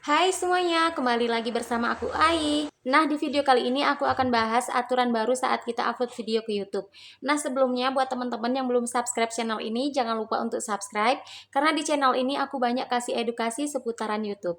Hai semuanya, kembali lagi bersama aku Ai. Nah, di video kali ini aku akan bahas aturan baru saat kita upload video ke YouTube. Nah, sebelumnya buat teman-teman yang belum subscribe channel ini, jangan lupa untuk subscribe karena di channel ini aku banyak kasih edukasi seputaran YouTube.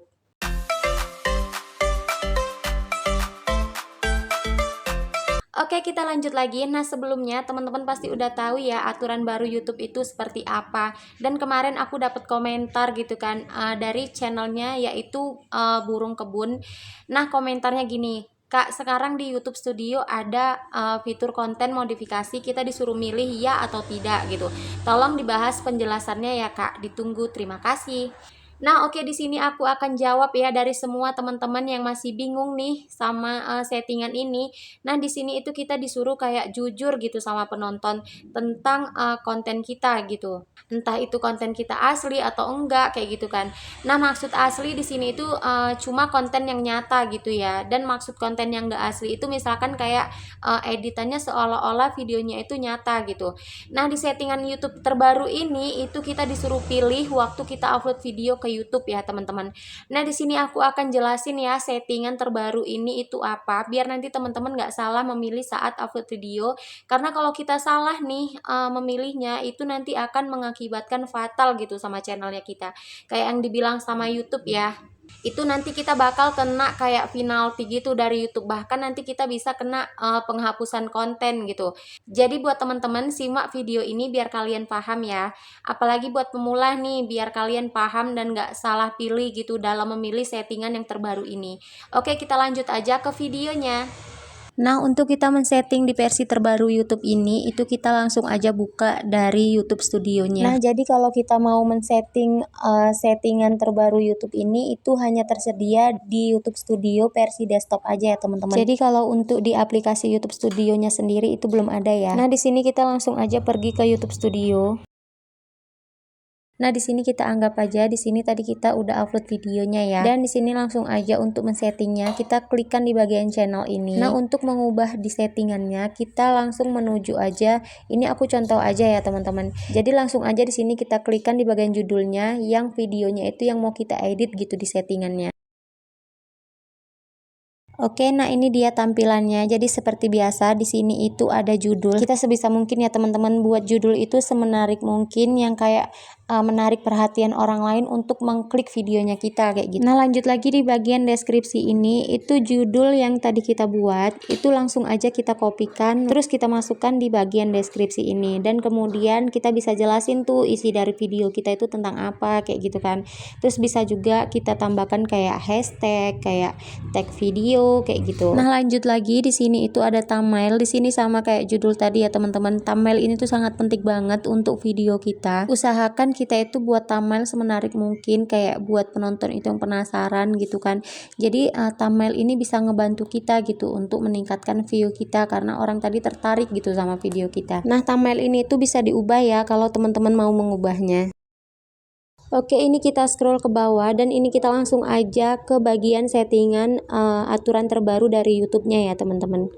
Oke, kita lanjut lagi. Nah, sebelumnya teman-teman pasti udah tahu ya aturan baru YouTube itu seperti apa. Dan kemarin aku dapat komentar gitu kan dari channelnya yaitu Burung Kebun. Nah, komentarnya gini. Kak, sekarang di YouTube Studio ada fitur konten modifikasi, kita disuruh milih ya atau tidak gitu. Tolong dibahas penjelasannya ya Kak, ditunggu, terima kasih. Nah, oke, di sini aku akan jawab ya dari semua teman-teman yang masih bingung nih sama settingan ini. Nah, di sini itu kita disuruh kayak jujur gitu sama penonton tentang konten kita gitu. Entah itu konten kita asli atau enggak kayak gitu kan. Nah, maksud asli di sini itu cuma konten yang nyata gitu ya. Dan maksud konten yang enggak asli itu misalkan kayak editannya seolah-olah videonya itu nyata gitu. Nah, di settingan YouTube terbaru ini itu kita disuruh pilih waktu kita upload video ke YouTube ya, teman-teman. Nah, di sini aku akan jelasin ya settingan terbaru ini itu apa, biar nanti teman-teman nggak salah memilih saat upload video. Karena kalau kita salah nih memilihnya itu nanti akan mengakibatkan fatal gitu sama channelnya kita. Kayak yang dibilang sama YouTube ya. Itu nanti kita bakal kena kayak penalti gitu dari YouTube, bahkan nanti kita bisa kena penghapusan konten gitu. Jadi buat teman-teman simak video ini biar kalian paham ya, apalagi buat pemula nih biar kalian paham dan gak salah pilih gitu dalam memilih settingan yang terbaru ini. Oke, kita lanjut aja ke videonya. Nah, untuk kita men-setting di versi terbaru YouTube ini, itu kita langsung aja buka dari YouTube Studionya. Nah, jadi kalau kita mau men-setting settingan terbaru YouTube ini, itu hanya tersedia di YouTube Studio versi desktop aja ya teman-teman. Jadi kalau untuk di aplikasi YouTube Studionya sendiri itu belum ada ya. Nah, di sini kita langsung aja pergi ke YouTube Studio. Nah, di sini kita anggap aja di sini tadi kita udah upload videonya ya. Dan di sini langsung aja untuk men-settingnya kita klikkan di bagian channel ini. Nah, untuk mengubah di settingannya kita langsung menuju aja. Ini aku contoh aja ya, teman-teman. Jadi langsung aja di sini kita klikkan di bagian judulnya yang videonya itu yang mau kita edit gitu di settingannya. Oke, nah ini dia tampilannya. Jadi seperti biasa di sini itu ada judul. Kita sebisa mungkin ya teman-teman buat judul itu semenarik mungkin yang kayak menarik perhatian orang lain untuk mengklik videonya kita kayak gitu. Nah, lanjut lagi di bagian deskripsi ini, itu judul yang tadi kita buat itu langsung aja kita kopikan terus kita masukkan di bagian deskripsi ini, dan kemudian kita bisa jelasin tuh isi dari video kita itu tentang apa kayak gitu kan. Terus bisa juga kita tambahkan kayak hashtag, kayak tag video kayak gitu. Nah, lanjut lagi di sini itu ada thumbnail. Di sini sama kayak judul tadi ya teman-teman. Thumbnail ini tuh sangat penting banget untuk video kita. Usahakan kita itu buat thumbnail semenarik mungkin, kayak buat penonton itu yang penasaran gitu kan. Jadi thumbnail ini bisa ngebantu kita gitu untuk meningkatkan view kita karena orang tadi tertarik gitu sama video kita. Nah, thumbnail ini tuh bisa diubah ya kalau teman-teman mau mengubahnya. Oke, ini kita scroll ke bawah dan ini kita langsung aja ke bagian settingan aturan terbaru dari YouTube-nya ya teman-teman.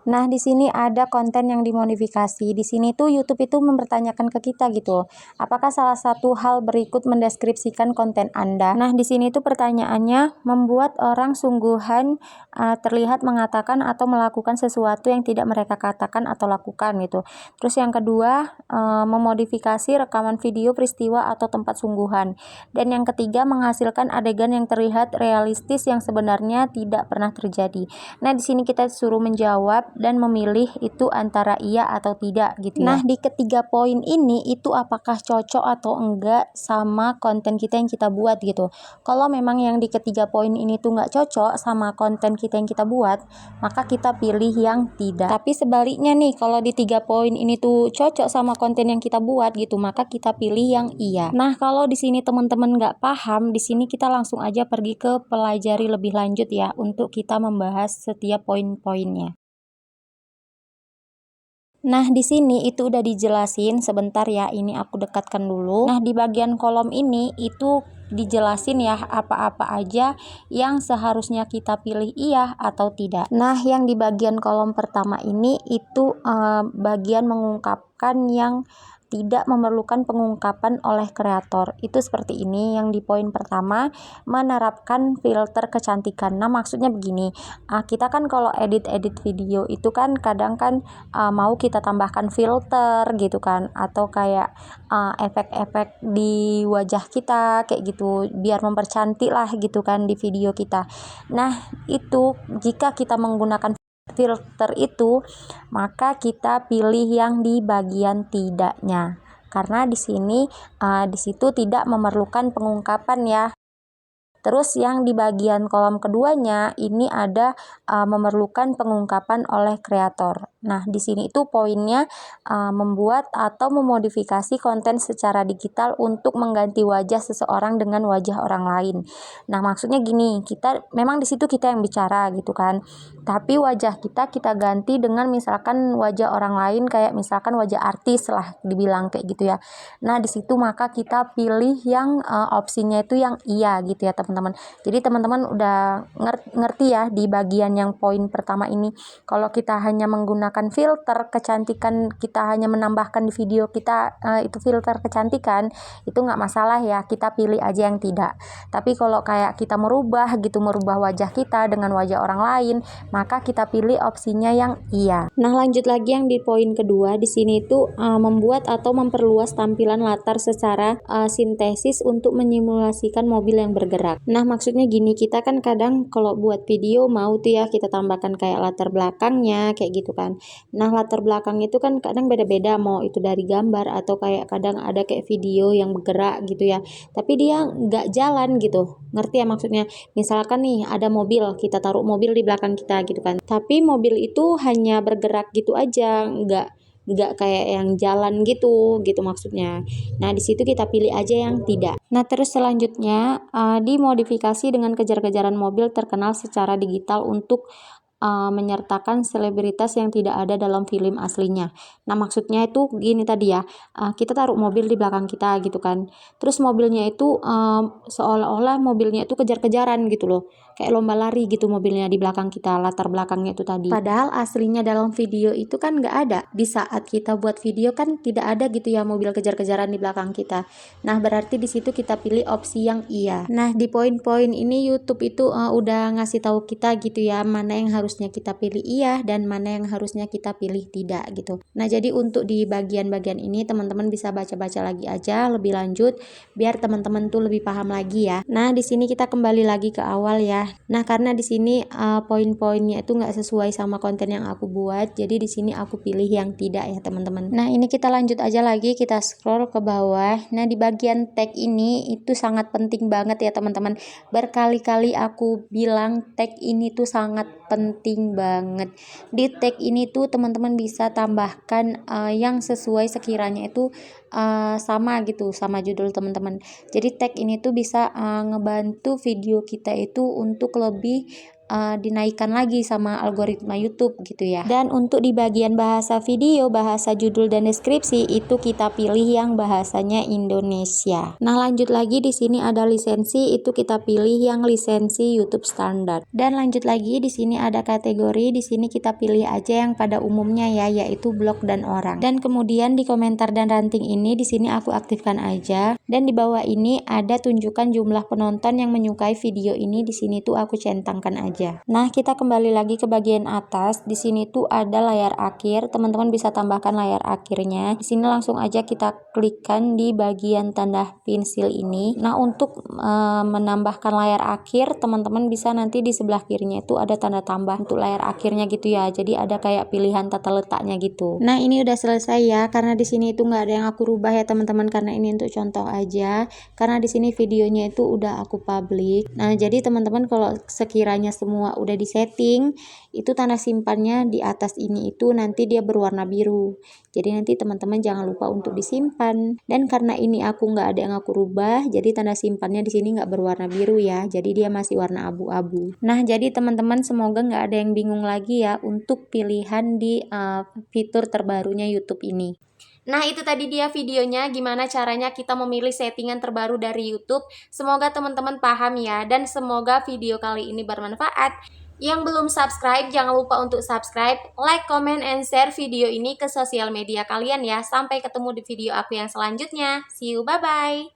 Nah, di sini ada konten yang dimodifikasi. Di sini tuh YouTube itu mempertanyakan ke kita gitu. Apakah salah satu hal berikut mendeskripsikan konten Anda? Nah, di sini tuh pertanyaannya membuat orang sungguhan terlihat mengatakan atau melakukan sesuatu yang tidak mereka katakan atau lakukan gitu. Terus yang kedua, memodifikasi rekaman video peristiwa atau tempat sungguhan. Dan yang ketiga, menghasilkan adegan yang terlihat realistis yang sebenarnya tidak pernah terjadi. Nah, di sini kita suruh menjawab dan memilih itu antara iya atau tidak gitu ya. Nah, di ketiga poin ini itu apakah cocok atau enggak sama konten kita yang kita buat gitu. Kalau memang yang di ketiga poin ini tuh nggak cocok sama konten kita yang kita buat, maka kita pilih yang tidak. Tapi sebaliknya nih, kalau di 3 poin ini tuh cocok sama konten yang kita buat gitu, maka kita pilih yang iya. Nah, kalau di sini teman-teman nggak paham, di sini kita langsung aja pergi ke pelajari lebih lanjut ya untuk kita membahas setiap poin-poinnya. Nah, di sini itu udah dijelasin, sebentar ya, ini aku dekatkan dulu. Nah, di bagian kolom ini itu dijelasin ya apa-apa aja yang seharusnya kita pilih iya atau tidak. Nah, yang di bagian kolom pertama ini itu bagian mengungkapkan yang tidak memerlukan pengungkapan oleh kreator. Itu seperti ini. Yang di poin pertama, menerapkan filter kecantikan. Nah, maksudnya begini, kita kan kalau edit-edit video itu kan kadang kan mau kita tambahkan filter gitu kan, atau kayak efek-efek di wajah kita kayak gitu biar mempercantik lah gitu kan di video kita. Nah, itu jika kita menggunakan filter itu, maka kita pilih yang di bagian tidaknya, karena di sini di situ tidak memerlukan pengungkapan ya. Terus yang di bagian kolom keduanya ini ada memerlukan pengungkapan oleh kreator. Nah, di sini itu poinnya membuat atau memodifikasi konten secara digital untuk mengganti wajah seseorang dengan wajah orang lain. Nah, maksudnya gini, kita memang di situ kita yang bicara gitu kan. Tapi wajah kita ganti dengan misalkan wajah orang lain, kayak misalkan wajah artis lah dibilang kayak gitu ya. Nah, di situ maka kita pilih yang opsinya itu yang iya gitu ya teman-teman. Jadi teman-teman udah ngerti ya di bagian yang poin pertama ini. Kalau kita hanya menggunakan filter kecantikan, kita hanya menambahkan di video kita itu filter kecantikan, itu nggak masalah ya, kita pilih aja yang tidak. Tapi kalau kayak kita merubah wajah kita dengan wajah orang lain, maka kita pilih opsinya yang iya. Nah, lanjut lagi yang di poin kedua, di sini itu membuat atau memperluas tampilan latar secara sintesis untuk menyimulasikan mobil yang bergerak. Nah, maksudnya gini, kita kan kadang kalau buat video mau tuh ya kita tambahkan kayak latar belakangnya kayak gitu kan. Nah, latar belakang itu kan kadang beda-beda, mau itu dari gambar atau kayak kadang ada kayak video yang bergerak gitu ya. Tapi dia nggak jalan gitu. Ngerti ya maksudnya? Misalkan nih ada mobil, kita taruh mobil di belakang kita gitu kan. Tapi mobil itu hanya bergerak gitu aja, nggak kayak yang jalan gitu maksudnya. Nah, di situ kita pilih aja yang tidak. Nah, terus selanjutnya dimodifikasi dengan kejar-kejaran mobil terkenal secara digital untuk menyertakan selebritas yang tidak ada dalam film aslinya. Nah, maksudnya itu gini tadi ya, kita taruh mobil di belakang kita gitu kan. Terus mobilnya itu seolah-olah mobilnya itu kejar-kejaran gitu loh. Kayak lomba lari gitu mobilnya di belakang kita, latar belakangnya itu tadi. Padahal aslinya dalam video itu kan nggak ada. Di saat kita buat video kan tidak ada gitu ya mobil kejar-kejaran di belakang kita. Nah, berarti di situ kita pilih opsi yang iya. Nah, di poin-poin ini YouTube itu udah ngasih tahu kita gitu ya, mana yang harusnya kita pilih iya dan mana yang harusnya kita pilih tidak gitu. Nah, jadi untuk di bagian-bagian ini teman-teman bisa baca-baca lagi aja lebih lanjut biar teman-teman tuh lebih paham lagi ya. Nah, di sini kita kembali lagi ke awal ya. Nah, karena di sini poin-poinnya itu nggak sesuai sama konten yang aku buat, jadi di sini aku pilih yang tidak ya teman-teman. Nah, ini kita lanjut aja lagi, kita scroll ke bawah. Nah, di bagian tag ini itu sangat penting banget ya teman-teman. Berkali-kali aku bilang tag ini tuh sangat penting banget. Di tag ini tuh teman-teman bisa tambahkan yang sesuai sekiranya itu sama gitu sama judul teman-teman. Jadi tag ini tuh bisa ngebantu video kita itu untuk lebih dinaikkan lagi sama algoritma YouTube gitu ya. Dan untuk di bagian bahasa video, bahasa judul dan deskripsi itu kita pilih yang bahasanya Indonesia. Nah, lanjut lagi di sini ada lisensi, itu kita pilih yang lisensi YouTube standar. Dan lanjut lagi di sini ada kategori, di sini kita pilih aja yang pada umumnya ya, yaitu blog dan orang. Dan kemudian di komentar dan ranting ini di sini aku aktifkan aja. Dan di bawah ini ada tunjukkan jumlah penonton yang menyukai video ini, di sini tuh aku centangkan aja. Nah, kita kembali lagi ke bagian atas. Di sini tuh ada layar akhir. Teman-teman bisa tambahkan layar akhirnya. Di sini langsung aja kita klikkan di bagian tanda pensil ini. Nah, untuk menambahkan layar akhir, teman-teman bisa nanti di sebelah kirinya itu ada tanda tambah untuk layar akhirnya gitu ya. Jadi ada kayak pilihan tata letaknya gitu. Nah, ini udah selesai ya. Karena di sini itu nggak ada yang aku rubah ya teman-teman. Karena ini untuk contoh aja. Karena di sini videonya itu udah aku publik. Nah, jadi teman-teman kalau sekiranya semua udah disetting, itu tanda simpannya di atas ini itu nanti dia berwarna biru. Jadi nanti teman-teman jangan lupa untuk disimpan. Dan karena ini aku nggak ada yang aku rubah, jadi tanda simpannya di sini nggak berwarna biru ya. Jadi dia masih warna abu-abu. Nah, jadi teman-teman semoga nggak ada yang bingung lagi ya untuk pilihan di fitur terbarunya YouTube ini. Nah, itu tadi dia videonya gimana caranya kita memilih settingan terbaru dari YouTube. Semoga teman-teman paham ya, dan semoga video kali ini bermanfaat. Yang belum subscribe, jangan lupa untuk subscribe, like, comment, and share video ini ke sosial media kalian ya. Sampai ketemu di video aku yang selanjutnya. See you, bye-bye.